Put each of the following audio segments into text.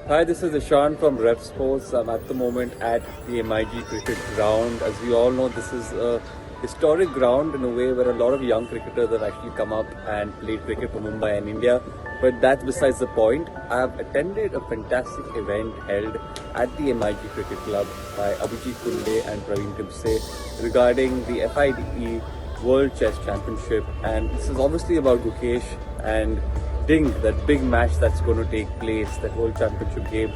Hi, this is Ishan from Revsportz. I'm at the moment at the MIG cricket ground. As we all know, this is a historic ground in a way where a lot of young cricketers have actually come up and played cricket for Mumbai and India. But that's besides the point. I've attended a fantastic event held at the MIG Cricket Club by Abhijit Kunte and Pravin Thipsay regarding the FIDE World Chess Championship. And this is obviously about Gukesh and that big match that's going to take place, that World Championship game.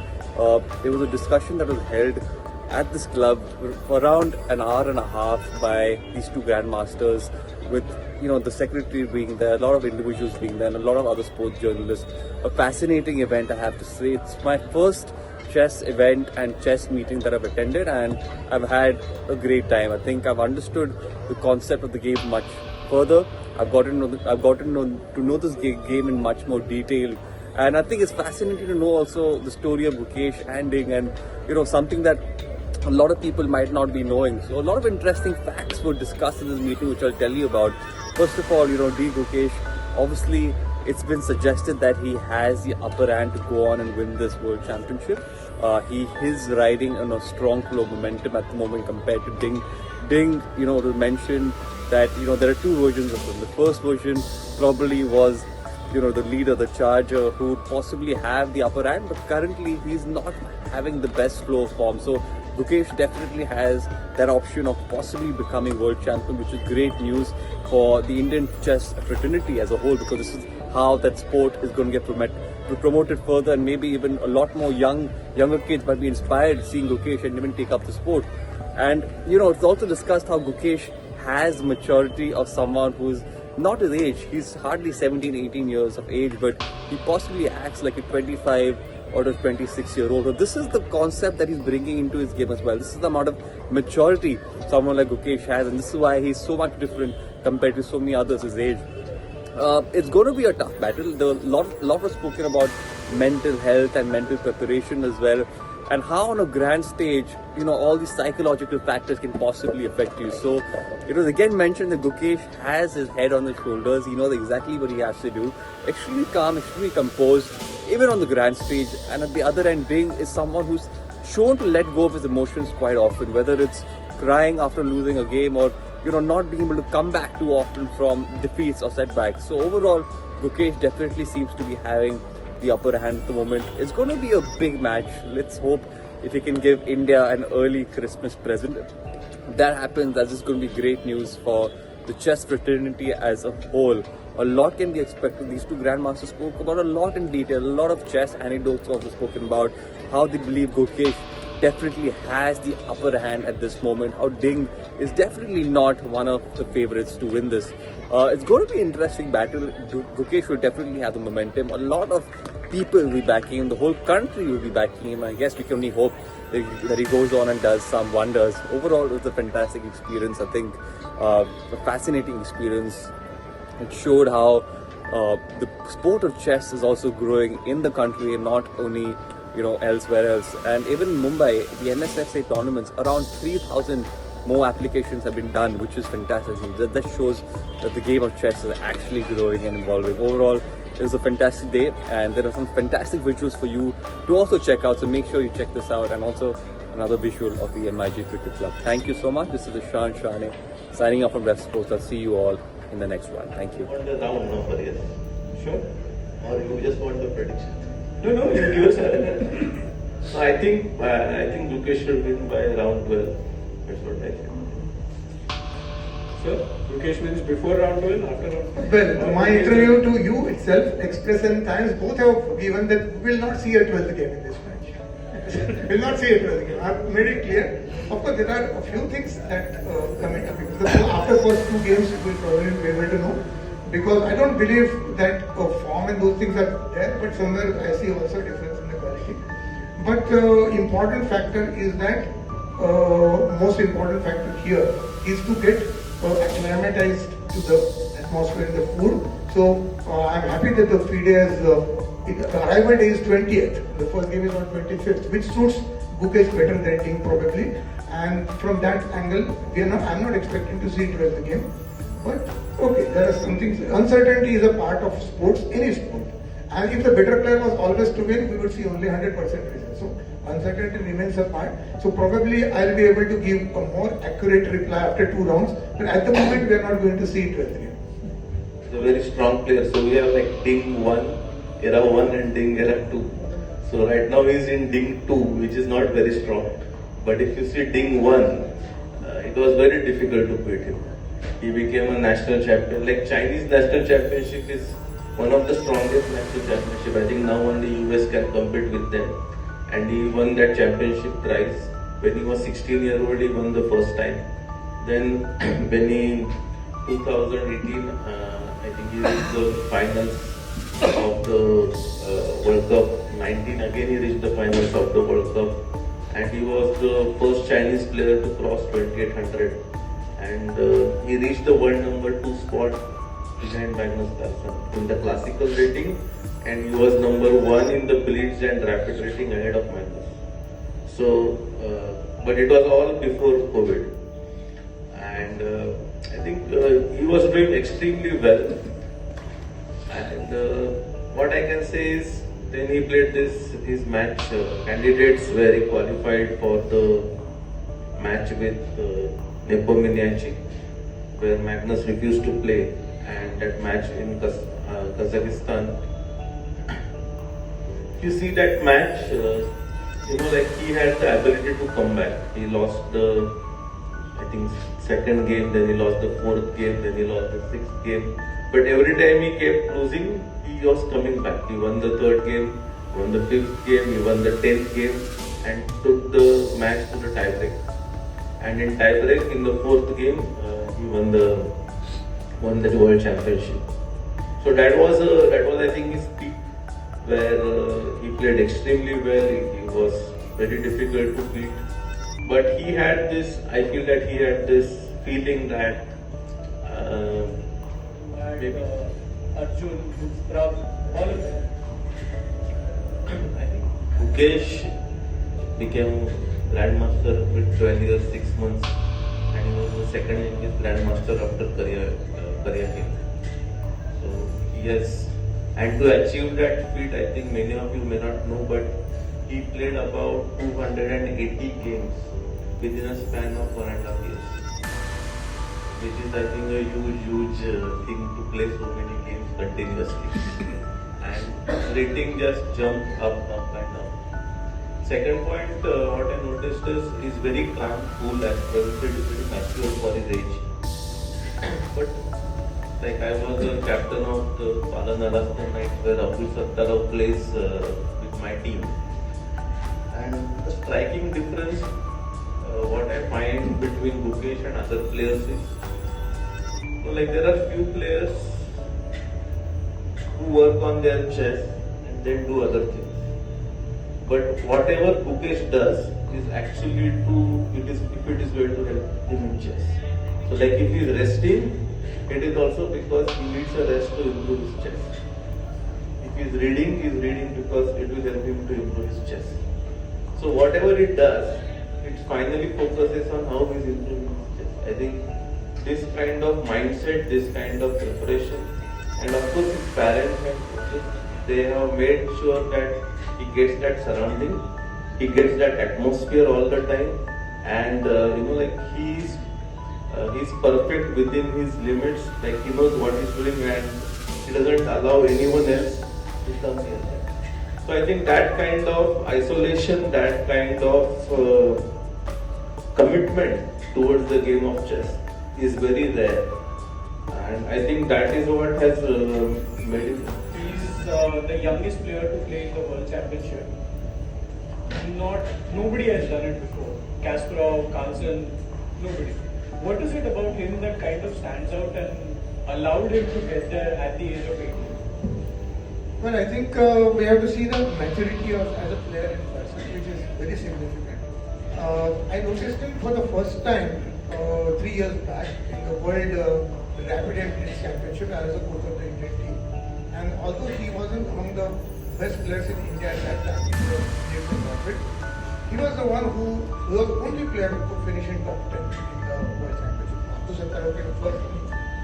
There was a discussion that was held at this club for around an hour and a half by these two grandmasters, with the secretary being there, a lot of individuals being there, and a lot of other sports journalists. A fascinating event, I have to say. It's my first chess event and chess meeting that I've attended, and I've had a great time. I think I've understood the concept of the game much further. I've gotten to know this game in much more detail, and I think it's fascinating to know also the story of Gukesh and Ding, and something that a lot of people might not be knowing. So a lot of interesting facts were discussed in this meeting, which I'll tell you about. First of all, Gukesh, obviously it's been suggested that he has the upper hand to go on and win this World Championship. He is riding on a strong flow of momentum at the moment compared to Ding. Ding, to mention that there are two versions of him. The first version probably was the leader, the charger, who would possibly have the upper hand, but currently he's not having the best flow of form. So Gukesh definitely has that option of possibly becoming world champion, which is great news for the Indian chess fraternity as a whole, because this is how that sport is going to get promoted further, and maybe even a lot more younger kids might be inspired seeing Gukesh and even take up the sport. And it's also discussed how Gukesh has maturity of someone who's not his age. He's hardly 17-18 years of age, but he possibly acts like a 25 or a 26-year-old. So this is the concept that he's bringing into his game as well. This is the amount of maturity someone like Gukesh has, and this is why he's so much different compared to so many others his age. It's going to be a tough battle. A lot was spoken about mental health and mental preparation as well, and how on a grand stage, all these psychological factors can possibly affect you. So it was again mentioned that Gukesh has his head on his shoulders. He knows exactly what he has to do. Extremely calm, extremely composed, even on the grand stage. And at the other end, Ding is someone who's shown to let go of his emotions quite often, whether it's crying after losing a game or not being able to come back too often from defeats or setbacks. So overall, Gukesh definitely seems to be having the upper hand at the moment. It's going to be a big match. Let's hope if he can give India an early Christmas present. If that happens, that's just going to be great news for the chess fraternity as a whole. A lot can be expected. These two grandmasters spoke about a lot in detail. A lot of chess anecdotes also spoken about how they believe Gukesh definitely has the upper hand at this moment. How Ding is definitely not one of the favorites to win this. It's going to be an interesting battle. Gukesh will definitely have the momentum. A lot of people will be backing him. The whole country will be backing him. I guess we can only hope that he goes on and does some wonders. Overall, it was a fantastic experience. I think a fascinating experience. It showed how the sport of chess is also growing in the country and not only elsewhere else. And even in Mumbai, the MSFA tournaments, around 3,000 more applications have been done, which is fantastic. That shows that the game of chess is actually growing and evolving. Overall, it was a fantastic day, and there are some fantastic visuals for you to also check out. So make sure you check this out, and also another visual of the MIG Cricket Club. Thank you so much. This is Ishan Shane signing off from Revsportz. I'll see you all in the next one. Thank you. Want the round number, yes? Sure. Or you just want the prediction? No, you give us I think Gukesh will win by round 12. That's what I think. Sir, Gukesh wins before round 12, after round 12? Well, my interview to you itself, Express and Times, both have given that we will not see a 12th game in this match. We will not see a 12th game. I have made it clear. Of course, there are a few things that come into picture. After first two games, we will probably be able to know. Because I don't believe that form and those things are there, but somewhere I see also a difference in the quality. But important factor is that most important factor here is to get acclimatized to the atmosphere and the food. So I'm happy that the FIDE has the arrival day is 20th. The first game is on 25th, which suits Gukesh better than Ding probably. And from that angle, I'm not expecting to see 12th game. But okay, there are some things. Uncertainty is a part of sports, any sport. And if the better player was always to win, we would see only 100% results. So uncertainty remains a part. So probably I'll be able to give a more accurate reply after 2 rounds. But at the moment, we are not going to see 12th game. He's a very strong player. So we have like Ding 1, Era 1 and Ding Era 2. So right now he's in Ding 2, which is not very strong. But if you see Ding 1, it was very difficult to beat him. He became a national champion. Like Chinese national championship is one of the strongest national championship. I think now only US can compete with them. And he won that championship thrice. When he was 16-year-old, he won the first time. Then when he 2018, I think he reached the finals of the World Cup. 19 again he reached the finals of the World Cup. And he was the first Chinese player to cross 2800. And he reached the world number 2 spot behind Magnus Carlsen in the classical rating, and he was number 1 in the blitz and rapid rating ahead of Magnus. So, but it was all before COVID, and I think he was doing extremely well. And what I can say is, then he played his match. Candidates were qualified for the match with Nepomniachtchi, where Magnus refused to play, and that match in Kazakhstan. If you see that match, like he had the ability to come back. He lost the, I think, second game, then he lost the 4th game, then he lost the 6th game. But every time he kept losing, he was coming back. He won the 3rd game, won the 5th game, he won the 10th game, and took the match to the tiebreak. And in tiebreak, in the 4th game, he won the World Championship. So that was I think his peak, where he played extremely well. He was very difficult to beat. But he had this. I feel that he had this feeling that maybe Arjun, Pravin, all of them. I think Gukesh became Grandmaster with 12 years, 6 months, and he was the second youngest Grandmaster after career game. So yes, and to achieve that feat, I think many of you may not know, but he played about 280 games within a span of 1.5 years, which is, I think, a huge thing to play so many games continuously. And rating just jumped up and up. Second point, what I noticed is he's very calm, cool, and very mature for his age. But like I was the captain of the Palan Knights, where Abhijit plays with my team. And the striking difference, what I find between Gukesh and other players is, there are few players who work on their chess and then do other things. But whatever Gukesh does is actually if it is going to help him in chess. So like if he is resting, it is also because he needs a rest to improve his chess. If he is reading because it will help him to improve his chess. So whatever it does, it finally focuses on how he is improving his chess. I think this kind of mindset, this kind of preparation, and of course his parents and coaches, they have made sure that he gets that surrounding, he gets that atmosphere all the time, and he's perfect within his limits. Like he knows what he's doing, and he doesn't allow anyone else to come near that. So I think that kind of isolation, that kind of commitment towards the game of chess is very rare, and I think that is what has made him. He's the youngest player to play in the World Championship. Nobody has done it before. Kasparov, Carlsen, nobody. What is it about him that kind of stands out and allowed him to get there at the age of 18? Well, I think we have to see the maturity as a player in person, which is very significant. I noticed him for the first time 3 years back in the World Rapid and Blitz Championship as a coach of the Indian team. And although he wasn't among the best players in India at that time in the Liren Rapid, he was the one who was the only player who could finish in top 10 in the World Championship. After Sattara came first,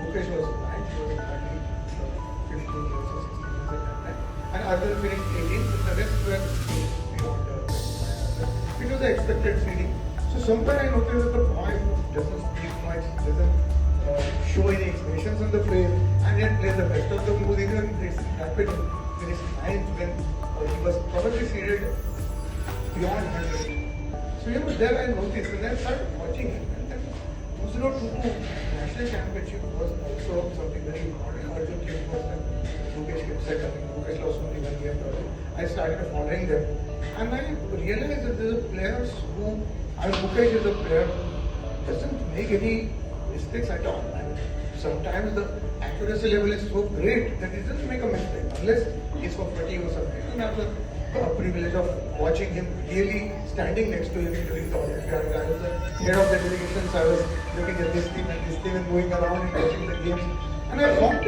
Gukesh was 9, he was hardly 15 years or 16 years at that time. and Arjun finished 18th, and the rest were beyond it was the expected seeding. So somewhere I noticed that the boy doesn't speak much, doesn't show any expressions on the face, and yet plays the best of the moves. Even it's rapid, finished 9th when he was probably seeded beyond 100. So there I noticed, and I started watching him. And then 2022 National Championship was also something very important. Arjun came first, and Gukesh came second. Gukesh lost only 1 game. I started following them, and I realized that there are players who, and Gukesh is a player who doesn't make any mistakes at all. And sometimes the accuracy level is so great that he doesn't make a mistake unless he's for fatigue or something. And I was a privilege of watching him, really standing next to him during the Olympiad. I was the head of the delegations. I was looking at this team and going around and watching the games. And I found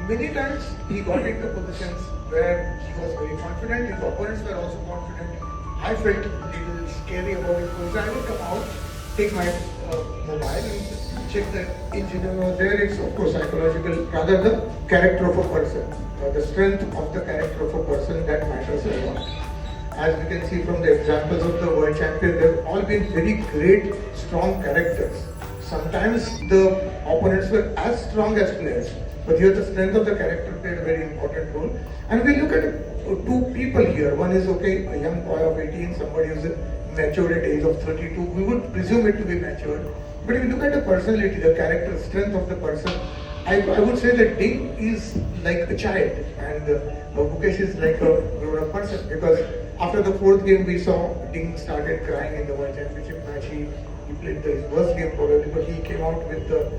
many times he got into positions where he was very confident. His opponents were also confident. I felt a little scary about it. So I would come out, take my mobile and check the engine over there. It's of course psychological, rather the character of a person, the strength of the character of a person that matters a lot. As we can see from the examples of the world champions, they've all been very great, strong characters. Sometimes the opponents were as strong as players, but here the strength of the character played a very important role. And we look at two people here. One is a young boy of 18, somebody who's matured at the age of 32. We would presume it to be matured. But if you look at the personality, the character, strength of the person, I would say that Ding is like a child and Gukesh is like a grown-up person, because after the 4th game we saw Ding started crying in the World Championship match. He played his worst game probably, but he came out with the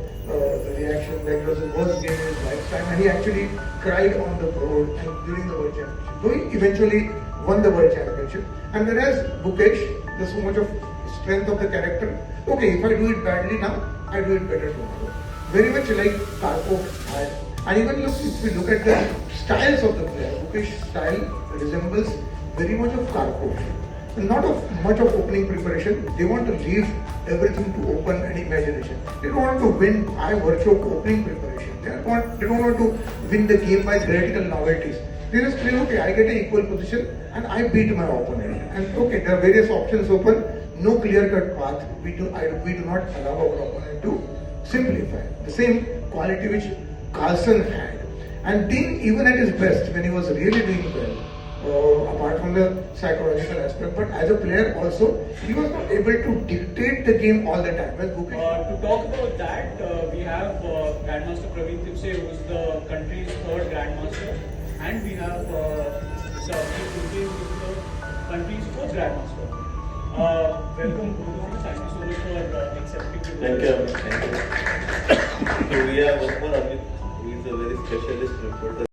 reaction like it was the worst game in his lifetime, and he actually cried on the road and during the World Championship. So he eventually won the World Championship. And whereas Gukesh, there's so much of strength of the character. Okay, if I do it badly now, I do it better tomorrow. Very much like Karpov had. And even if we look at the styles of the player, Gukesh's style resembles very much of Karpov. Not much of opening preparation. They want to leave everything to open and imagination. They don't want to win by virtue of opening preparation. They don't want to win the game by theoretical novelties. They just play, okay, I get an equal position and I beat my opponent. And okay, there are various options open, no clear-cut path. We do not allow our opponent to simplify. The same quality which Carlsen had. And Ding, even at his best, when he was really doing well, apart from the psychological aspect, but as a player also, he was not able to dictate the game all the time. Well, to talk about that, we have Grandmaster Pravin Thipsay, who is the country's 3rd Grandmaster, and we have Abhijit Kunte, who is the country's 4th Grandmaster. Welcome, both of you. Thank you so much for accepting the Thank you. So we have one more Amit, who is a very specialist reporter.